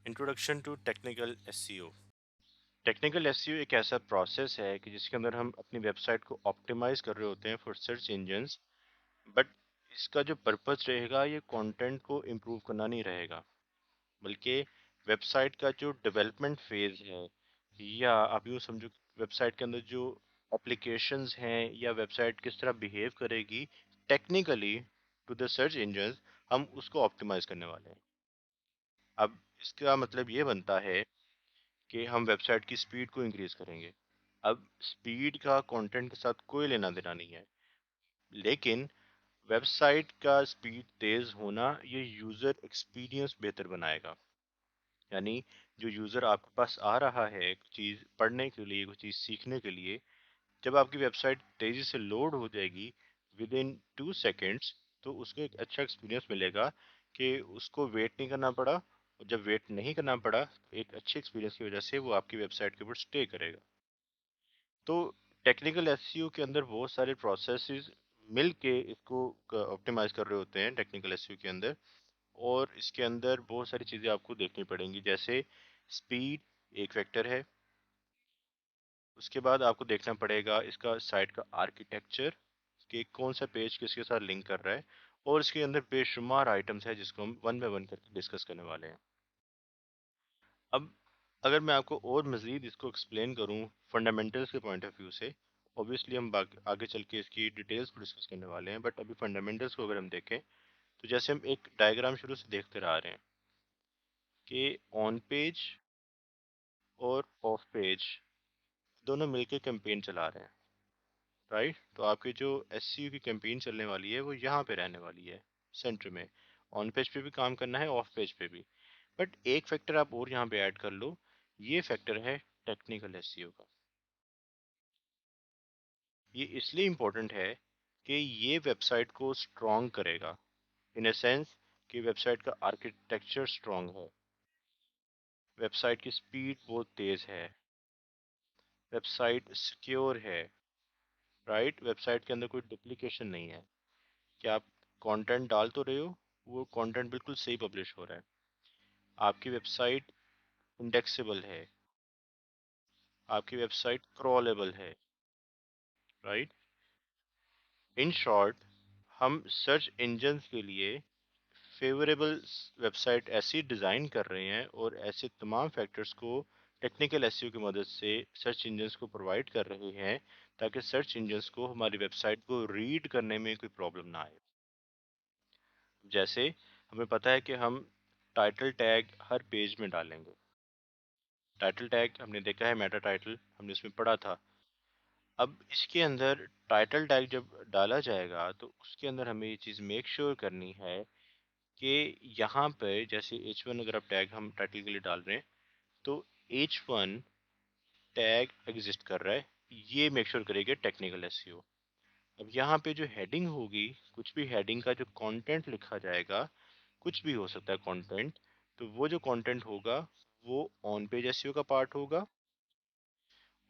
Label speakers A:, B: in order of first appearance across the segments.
A: Introduction to technical SEO. Technical SEO एक ऐसा process है कि जिसके अंदर हम अपनी वेबसाइट को ऑप्टिमाइज कर रहे होते हैं फॉर सर्च इंजन्स। बट इसका जो पर्पस रहेगा ये कंटेंट को इम्प्रूव करना नहीं रहेगा, बल्कि वेबसाइट का जो डेवलपमेंट फेज है, या आप यूँ समझो वेबसाइट के अंदर जो एप्लीकेशंस हैं या वेबसाइट किस तरह बिहेव करेगी technically to the search engines, हम उसको ऑप्टिमाइज करने वाले हैं। अब इसका मतलब ये बनता है कि हम वेबसाइट की स्पीड को इंक्रीज करेंगे। अब स्पीड का कंटेंट के साथ कोई लेना देना नहीं है, लेकिन वेबसाइट का स्पीड तेज होना ये यूजर एक्सपीरियंस बेहतर बनाएगा। यानी जो यूजर आपके पास आ रहा है कुछ चीज पढ़ने के लिए, कुछ चीज सीखने के लिए, जब आपकी वेबसाइट तेजी से लोड हो जाएगी विद इन 2 सेकेंड्स, तो उसको एक अच्छा एक्सपीरियंस मिलेगा कि उसको वेट नहीं करना पड़ा। और जब वेट नहीं करना पड़ा, एक अच्छे एक्सपीरियंस की वजह से वो आपकी वेबसाइट के ऊपर स्टे करेगा। तो टेक्निकल एसईओ के अंदर बहुत सारे प्रोसेसेस मिल के इसको ऑप्टिमाइज कर रहे होते हैं टेक्निकल एसईओ के अंदर। और इसके अंदर बहुत सारी चीज़ें आपको देखनी पड़ेंगी, जैसे स्पीड एक फैक्टर है। उसके बाद आपको देखना पड़ेगा इसका साइट का आर्किटेक्चर, कि कौन सा पेज किसके साथ लिंक कर रहा है। और इसके अंदर बेशुमार आइटम्स है जिसको हम वन बाय वन करके डिस्कस करने वाले हैं। अब अगर मैं आपको और मज़ीद इसको एक्सप्लेन करूं फंडामेंटल्स के पॉइंट ऑफ व्यू से, ऑब्वियसली हम आगे चल के इसकी डिटेल्स को डिस्कस करने वाले हैं, बट अभी फंडामेंटल्स को अगर हम देखें तो जैसे हम एक डायग्राम शुरू से देखते आ रहे हैं कि ऑन पेज और ऑफ पेज दोनों मिलकर कैंपेन चला रहे हैं, राइट। तो आपकी जो एससीओ की कैंपेन चलने वाली है वो यहाँ पे रहने वाली है, सेंटर में। ऑन पेज पे भी काम करना है, ऑफ पेज पे भी। बट एक फैक्टर आप और यहाँ पे ऐड कर लो, ये फैक्टर है टेक्निकल एसईओ का। ये इसलिए इम्पोर्टेंट है कि ये वेबसाइट को स्ट्रॉन्ग करेगा, इन अ सेंस कि वेबसाइट का आर्किटेक्चर स्ट्रॉन्ग है, वेबसाइट की स्पीड बहुत तेज़ है, वेबसाइट सिक्योर है, राइट। वेबसाइट के अंदर कोई डुप्लीकेशन नहीं है, कि आप कंटेंट डाल तो रहे हो, वो कंटेंट बिल्कुल सही पब्लिश हो रहा है, आपकी वेबसाइट इंडेक्सेबल है, आपकी वेबसाइट क्रॉलेबल है, राइट। इन शॉर्ट, हम सर्च इंजन्स के लिए फेवरेबल वेबसाइट ऐसी डिज़ाइन कर रहे हैं और ऐसे तमाम फैक्टर्स को टेक्निकल एसईओ की मदद से सर्च इंजन्स को प्रोवाइड कर रहे हैं, ताकि सर्च इंजन्स को हमारी वेबसाइट को रीड करने में कोई प्रॉब्लम ना आए। जैसे हमें पता है कि हम टाइटल टैग हर पेज में डालेंगे। टाइटल टैग हमने देखा है, मेटा टाइटल हमने इसमें पढ़ा था। अब इसके अंदर टाइटल टैग जब डाला जाएगा तो उसके अंदर हमें ये चीज़ मेक श्योर करनी है कि यहाँ पे जैसे H1 अगर आप टैग हम टाइटल के लिए डाल रहे हैं, तो H1 टैग एग्जिस्ट कर रहा है, ये मेक श्योर करेगा टेक्निकल एसईओ। अब यहाँ पे जो हेडिंग होगी, कुछ भी हेडिंग का जो कंटेंट लिखा जाएगा, कुछ भी हो सकता है कंटेंट, तो वो जो कंटेंट होगा वो ऑन पेज एसईओ का पार्ट होगा।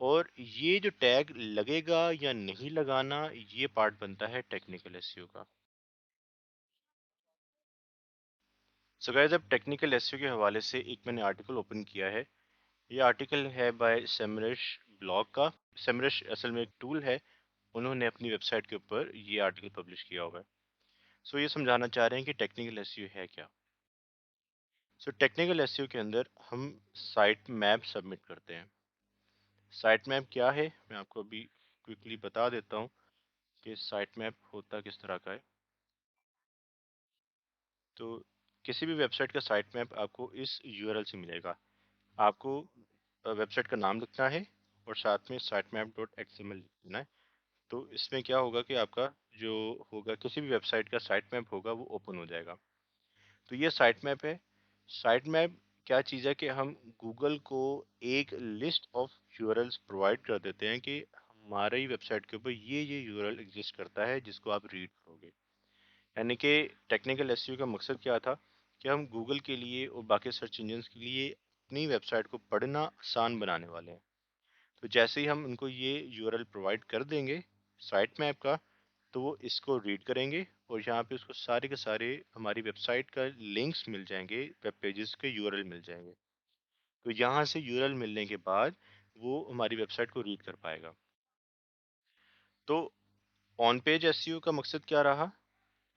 A: और ये जो टैग लगेगा या नहीं लगाना, ये पार्ट बनता है टेक्निकल एसईओ का। सो गाइस, अब टेक्निकल एसईओ के हवाले से एक मैंने आर्टिकल ओपन किया है। ये आर्टिकल है बाय सेमरश ब्लॉग का। सेमरश असल में एक टूल है, उन्होंने अपनी वेबसाइट के ऊपर ये आर्टिकल पब्लिश किया हुआ है। सो ये समझाना चाह रहे हैं कि टेक्निकल एसईओ है क्या। सो टेक्निकल एसईओ के अंदर हम साइट मैप सबमिट करते हैं। साइट मैप क्या है, मैं आपको अभी क्विकली बता देता हूँ कि साइट मैप होता किस तरह का है। तो किसी भी वेबसाइट का साइट मैप आपको इस यूआरएल से मिलेगा। आपको वेबसाइट का नाम लिखना है और साथ में sitemap.xml लिखना है। तो इसमें क्या होगा कि आपका जो होगा, किसी भी वेबसाइट का साइट मैप होगा वो ओपन हो जाएगा। तो ये साइट मैप है। साइट मैप क्या चीज़ है कि हम गूगल को एक लिस्ट ऑफ यूआरएल्स प्रोवाइड कर देते हैं कि हमारी वेबसाइट के ऊपर ये यूआरएल एग्जिस्ट करता है जिसको आप रीड करोगे। यानी कि टेक्निकल एसईओ का मकसद क्या था कि हम गूगल के लिए और बाकी सर्च इंजन्स के लिए अपनी वेबसाइट को पढ़ना आसान बनाने वाले हैं। तो जैसे ही हम उनको ये यूआरएल प्रोवाइड कर देंगे साइट मैप का, तो वो इसको रीड करेंगे और यहाँ पे उसको सारे के सारे हमारी वेबसाइट का लिंक्स मिल जाएंगे, वेब पेजेस के यूआरएल मिल जाएंगे। तो यहाँ से यूआरएल मिलने के बाद वो हमारी वेबसाइट को रीड कर पाएगा। तो ऑन पेज एसईओ का मकसद क्या रहा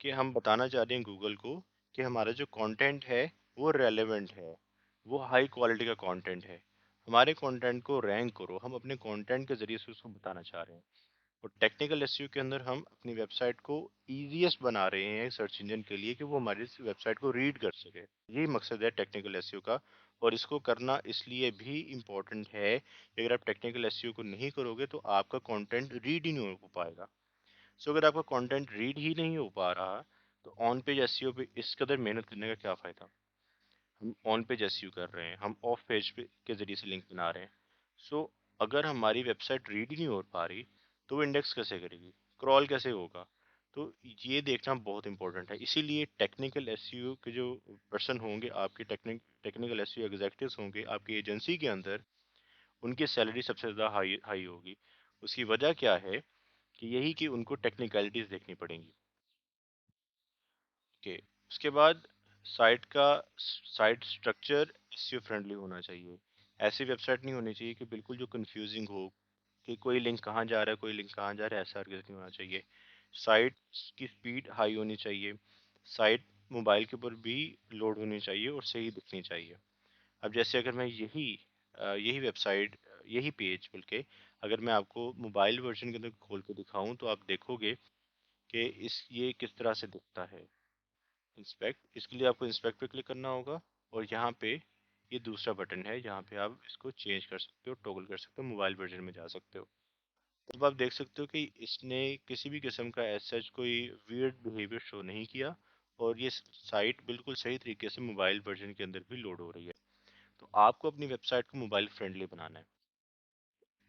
A: कि हम बताना चाह रहे हैं गूगल को कि हमारा जो कंटेंट है वो रेलेवेंट है, वो हाई क्वालिटी का कंटेंट है, हमारे कंटेंट को रैंक करो। हम अपने कंटेंट के जरिए से उसको बताना चाह रहे हैं। और टेक्निकल एसईओ के अंदर हम अपनी वेबसाइट को ईजीएस्ट बना रहे हैं सर्च इंजन के लिए कि वो हमारी वेबसाइट को रीड कर सके। यही मकसद है टेक्निकल एसईओ का। और इसको करना इसलिए भी इम्पोर्टेंट है कि अगर आप टेक्निकल एसईओ को नहीं करोगे तो आपका कंटेंट रीड ही नहीं हो पाएगा। सो अगर आपका कंटेंट रीड ही नहीं हो पा रहा तो ऑन पेज एसईओ पे इस कदर मेहनत करने का क्या फ़ायदा। हम ऑन पेज एसईओ कर रहे हैं, हम ऑफ पेज पे के जरिए से लिंक बना रहे हैं। सो अगर हमारी वेबसाइट रीड ही नहीं हो पा रही तो वो इंडेक्स कैसे करेगी, क्रॉल कैसे होगा। तो ये देखना बहुत इंपॉर्टेंट है। इसीलिए टेक्निकल एसईओ के जो पर्सन होंगे, आपके टेक्निकल एसईओ एग्जेक्टिव्स होंगे आपकी एजेंसी के अंदर, उनकी सैलरी सबसे ज़्यादा हाई हाई होगी। उसकी वजह क्या है कि यही कि उनको टेक्निकलिटीज़ देखनी पड़ेंगी। ओके, उसके बाद साइट का साइट स्ट्रक्चर एसईओ फ्रेंडली होना चाहिए। ऐसी वेबसाइट नहीं होनी चाहिए कि बिल्कुल जो कंफ्यूजिंग हो कि कोई लिंक कहाँ जा रहा है, कोई लिंक कहाँ जा रहा है, ऐसा हरगिज़ नहीं होना चाहिए। साइट की स्पीड हाई होनी चाहिए। साइट मोबाइल के ऊपर भी लोड होनी चाहिए और सही दिखनी चाहिए। अब जैसे अगर मैं यही वेबसाइट, यही पेज बल्कि अगर मैं आपको मोबाइल वर्जन के अंदर खोल के दिखाऊं तो आप देखोगे कि इस ये किस तरह से दिखता है। इंस्पेक्ट, इसके लिए आपको इंस्पेक्ट पे क्लिक करना होगा और यहाँ पे ये दूसरा बटन है, यहाँ पे आप इसको चेंज कर सकते हो, टॉगल कर सकते हो, मोबाइल वर्जन में जा सकते हो। तब आप देख सकते हो कि इसने किसी भी किस्म का एज सच कोई वियर्ड बिहेवियर शो नहीं किया और ये साइट बिल्कुल सही तरीके से मोबाइल वर्जन के अंदर भी लोड हो रही है। तो आपको अपनी वेबसाइट को मोबाइल फ्रेंडली बनाना है।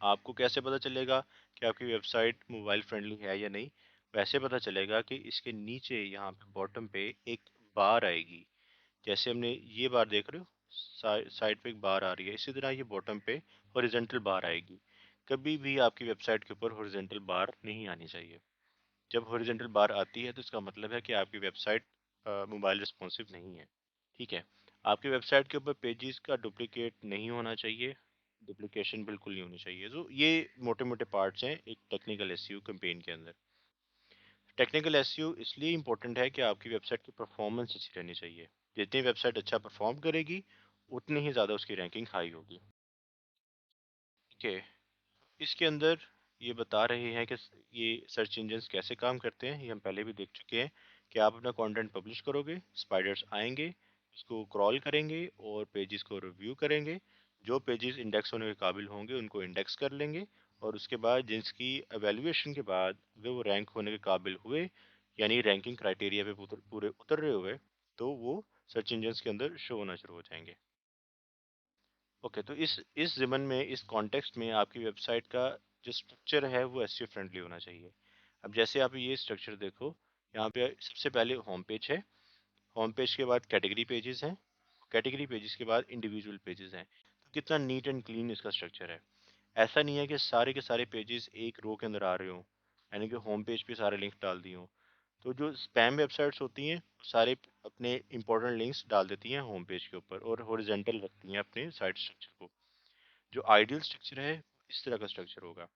A: आपको कैसे पता चलेगा कि आपकी वेबसाइट मोबाइल फ्रेंडली है या नहीं? वैसे पता चलेगा कि इसके नीचे यहाँ पे बॉटम पे एक बार आएगी। जैसे हमने ये बार देख रहे हो, साइड पे एक बार आ रही है, इसी तरह ये बॉटम पे हॉरिजेंटल बार आएगी। कभी भी आपकी वेबसाइट के ऊपर हॉरिजेंटल बार नहीं आनी चाहिए। जब हॉरिजेंटल बार आती है तो इसका मतलब है कि आपकी वेबसाइट मोबाइल रिस्पॉन्सिव नहीं है। ठीक है। आपकी वेबसाइट के ऊपर पेजेस का डुप्लीकेट नहीं होना चाहिए, डुप्लीकेशन बिल्कुल नहीं होनी चाहिए। तो ये मोटे मोटे पार्ट्स हैं एक टेक्निकल एसईओ कैंपेन के अंदर। टेक्निकल एसईओ इसलिए इम्पोर्टेंट है कि आपकी वेबसाइट की परफॉर्मेंस अच्छी रहनी चाहिए। जितनी वेबसाइट अच्छा परफॉर्म करेगी उतनी ही ज़्यादा उसकी रैंकिंग हाई होगी। ठीक है। इसके अंदर ये बता रहे हैं कि ये सर्च इंजन्स कैसे काम करते हैं, ये हम पहले भी देख चुके हैं कि आप अपना कंटेंट पब्लिश करोगे, स्पाइडर्स आएंगे, उसको क्रॉल करेंगे और पेजेस को रिव्यू करेंगे। जो पेजेस इंडेक्स होने के काबिल होंगे उनको इंडेक्स कर लेंगे और उसके बाद जिसकी एवेल्यूएशन के बाद अगर वो रैंक होने के काबिल हुए, यानी रैंकिंग क्राइटेरिया पे पूरे उतर रहे हुए, तो वो सर्च इंजन्स के अंदर शो होना शुरू हो जाएंगे। ओके, तो इस ज़िमन में, इस कॉन्टेक्स्ट में आपकी वेबसाइट का जो स्ट्रक्चर है वो एसईओ फ्रेंडली होना चाहिए। अब जैसे आप ये स्ट्रक्चर देखो, यहाँ पे सबसे पहले होम पेज है, होम पेज के बाद कैटेगरी पेजेस हैं, कैटेगरी पेजेस के बाद इंडिविजुअल पेजेस हैं। तो कितना नीट एंड क्लीन इसका स्ट्रक्चर है। ऐसा नहीं है कि सारे के सारे पेजेस एक रो के अंदर आ रहे हों, यानी कि होम पेज पे सारे लिंक डाल दिए हों। तो जो स्पैम वेबसाइट्स होती हैं सारे अपने इंपॉर्टेंट लिंक्स डाल देती हैं होम पेज के ऊपर और हॉरिजॉन्टल रखती हैं अपने साइट स्ट्रक्चर को। जो आइडियल स्ट्रक्चर है इस तरह का स्ट्रक्चर होगा।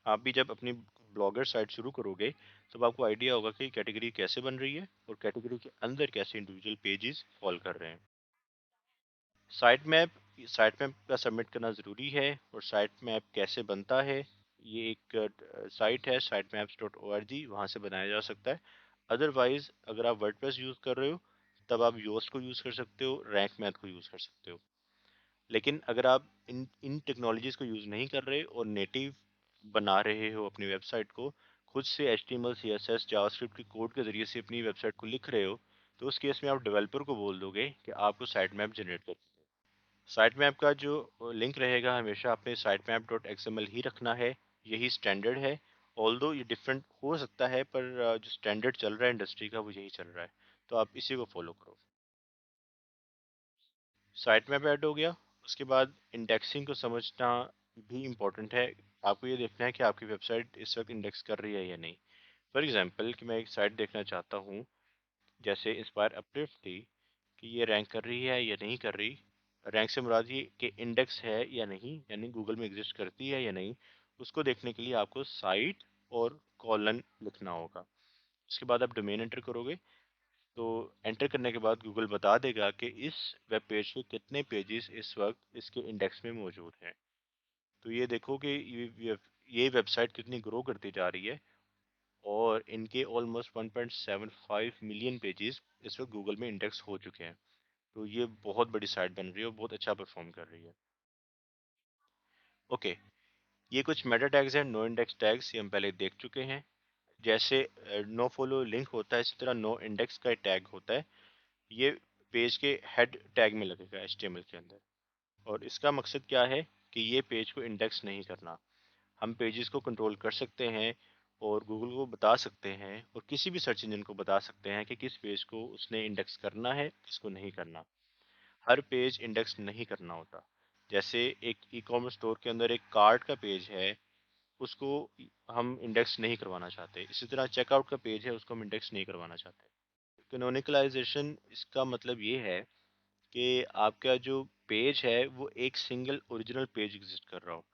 A: आप भी जब अपनी ब्लॉगर साइट शुरू करोगे तब आपको आइडिया होगा कि कैटेगरी कैसे बन रही है और कैटेगरी के अंदर कैसे इंडिविजुअल पेजेस फॉल कर रहे हैं। साइट मैप का सबमिट करना ज़रूरी है। और साइट मैप कैसे बनता है, ये एक साइट है sitemaps.org, वहाँ से बनाया जा सकता है। अदरवाइज़ अगर आप वर्डप्रेस यूज़ कर रहे हो तब आप योस्ट को यूज़ कर सकते हो, रैंक मैथ को यूज़ कर सकते हो। लेकिन अगर आप इन इन टेक्नोलॉजीज़ को यूज़ नहीं कर रहे और नेटिव बना रहे हो अपनी वेबसाइट को, खुद से HTML CSS जावास्क्रिप्ट के कोड के ज़रिए से अपनी वेबसाइट को लिख रहे हो, तो उस केस में आप डेवलपर को बोल दोगे कि आपको साइट मैप जनरेट कर। साइट मैप का जो लिंक रहेगा हमेशा अपने sitemap.xml ही रखना है। यही स्टैंडर्ड है। ऑल्दो ये डिफरेंट हो सकता है पर जो स्टैंडर्ड चल रहा है इंडस्ट्री का वो यही चल रहा है। तो आप इसी को फॉलो करो। साइट मैप ऐड हो गया। उसके बाद इंडेक्सिंग को समझना भी इम्पोर्टेंट है। आपको ये देखना है कि आपकी वेबसाइट इस वक्त इंडेक्स कर रही है या नहीं। फॉर एग्जांपल कि मैं एक साइट देखना चाहता हूँ, जैसे इंस्पायर अपलिफ्ट थी, कि ये रैंक कर रही है या नहीं कर रही। रैंक से मुराद ये कि इंडेक्स है या नहीं, यानी गूगल में एग्जिस्ट करती है या नहीं। उसको देखने के लिए आपको साइट और कॉलन लिखना होगा। उसके बाद आप डोमेन एंटर करोगे, तो एंटर करने के बाद गूगल बता देगा कि इस वेब पेज के कितने पेजेस इस वक्त इसके इंडेक्स में मौजूद हैं। तो ये देखो कि ये वेबसाइट कितनी ग्रो करती जा रही है, और इनके ऑलमोस्ट 1.75 मिलियन पेजेस इस वक्त गूगल में इंडेक्स हो चुके हैं। तो ये बहुत बड़ी साइट बन रही है और बहुत अच्छा परफॉर्म कर रही है। ओके, ये कुछ मेटा टैग्स हैं, नो इंडेक्स टैग्स, ये हम पहले देख चुके हैं। जैसे नो फॉलो लिंक होता है, इसी तरह नो इंडेक्स का टैग होता है। ये पेज के हेड टैग में लगेगा एचटीएमएल के अंदर, और इसका मकसद क्या है कि ये पेज को इंडेक्स नहीं करना। हम पेजेस को कंट्रोल कर सकते हैं और गूगल को बता सकते हैं और किसी भी सर्च इंजन को बता सकते हैं कि किस पेज को उसने इंडेक्स करना है, किसको नहीं करना। हर पेज इंडेक्स नहीं करना होता। जैसे एक ई कॉमर्स स्टोर के अंदर एक कार्ट का पेज है, उसको हम इंडेक्स नहीं करवाना चाहते। इसी तरह चेकआउट का पेज है, उसको हम इंडेक्स नहीं करवाना चाहते। कैनोनिकलाइजेशन इसका मतलब ये है कि आपका जो पेज है वो एक सिंगल ओरिजिनल पेज एग्जिस्ट कर रहा हो।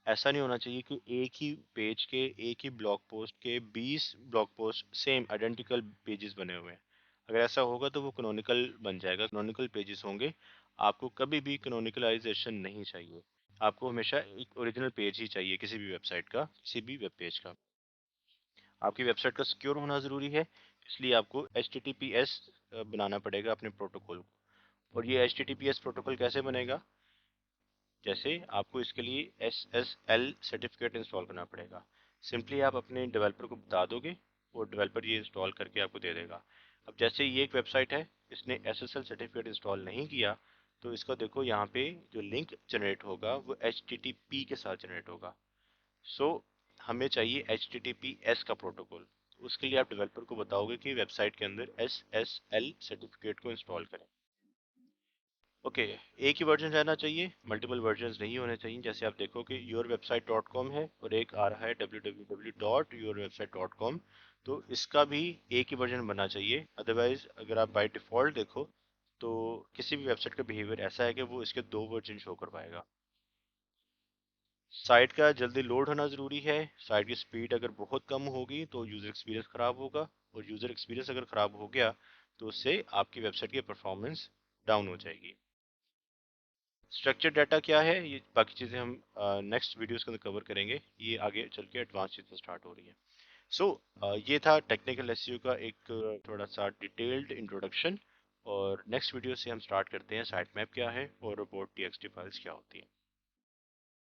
A: ऐसा नहीं होना चाहिए कि एक ही पेज के, एक ही ब्लॉग पोस्ट के 20 blog post same identical pages बने हुए हैं। अगर ऐसा होगा तो वो कैनोनिकल बन जाएगा, कैनोनिकल पेजेस होंगे। आपको कभी भी कैनोनिकलाइजेशन नहीं चाहिए। आपको हमेशा एक ओरिजिनल पेज ही चाहिए, किसी भी वेबसाइट का, किसी भी वेब पेज का। आपकी वेबसाइट का सिक्योर होना ज़रूरी है, इसलिए आपको HTTPS बनाना पड़ेगा अपने प्रोटोकॉल को। और ये HTTPS प्रोटोकॉल कैसे बनेगा? जैसे आपको इसके लिए SSL सर्टिफिकेट इंस्टॉल करना पड़ेगा। सिंपली आप अपने डेवलपर को बता दोगे और डेवलपर ये इंस्टॉल करके आपको दे देगा। अब जैसे ये एक वेबसाइट है, इसने SSL सर्टिफिकेट इंस्टॉल नहीं किया, तो इसका देखो यहाँ पे जो लिंक जनरेट होगा वो HTTP के साथ जनरेट होगा। सो हमें चाहिए HTTPS का प्रोटोकॉल। उसके लिए आप डेवलपर को बताओगे कि वेबसाइट के अंदर SSL सर्टिफिकेट को इंस्टॉल करें। ओके, एक ही वर्जन रहना चाहिए, मल्टीपल वर्जन नहीं होने चाहिए। जैसे आप देखो कि yourwebsite.com है और एक आ रहा है www.yourwebsite.com, तो इसका भी एक ही वर्जन बनना चाहिए। अदरवाइज अगर आप बाय डिफ़ॉल्ट देखो तो किसी भी वेबसाइट का बिहेवियर ऐसा है कि वो इसके दो वर्जन शो करवाएगा। साइट का जल्दी लोड होना ज़रूरी है। साइट की स्पीड अगर बहुत कम होगी तो यूज़र एक्सपीरियंस ख़राब होगा, और यूज़र एक्सपीरियंस अगर ख़राब हो गया तो उससे आपकी वेबसाइट की परफॉर्मेंस डाउन हो जाएगी। स्ट्रक्चर डाटा क्या है, ये बाकी चीज़ें हम नेक्स्ट वीडियोस के अंदर कवर करेंगे। ये आगे चल के एडवांस चीज़ें स्टार्ट हो रही हैं। सो ये था टेक्निकल एसईओ का एक थोड़ा सा डिटेल्ड इंट्रोडक्शन। और नेक्स्ट वीडियो से हम स्टार्ट करते हैं साइट मैप क्या है और रोबोट टीएक्सटी फाइल्स क्या होती हैं।